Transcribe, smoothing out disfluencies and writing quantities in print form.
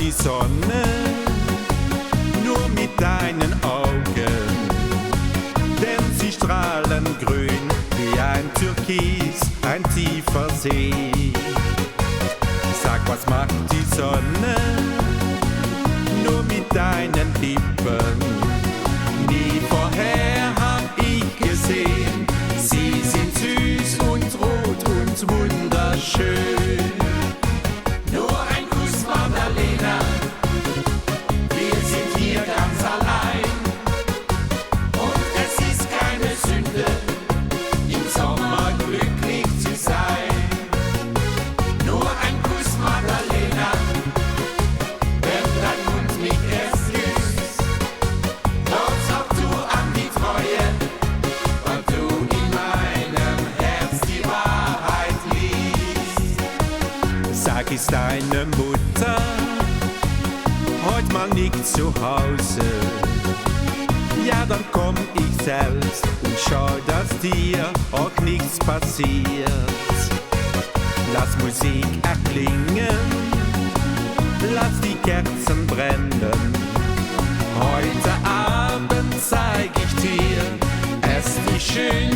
die Sonne nur mit deinen Augen, denn sie strahlen grün wie ein Türkis, ein tiefer See. Sag, was macht die Sonne nur mit deinen Lippen? Nie vorher hab ich gesehen, sie sind süß und rot und wunderschön. Nur ein Kuss, Magdalena, wir sind hier ganz allein. Und es ist keine Sünde, im Sommer glücklich zu sein. Nur ein Kuss, Magdalena, wenn dein Mund mich erst küsst, glaubst auch du an die Treue, weil du in meinem Herz die Wahrheit liest. Sag, ist deine Mutter heut mal nicht zu Hause? Ja, dann komm ich selbst und schau, dass dir auch nichts passiert. Lass Musik erklingen, lass die Kerzen brennen. Heute Abend zeig ich dir, es wie schön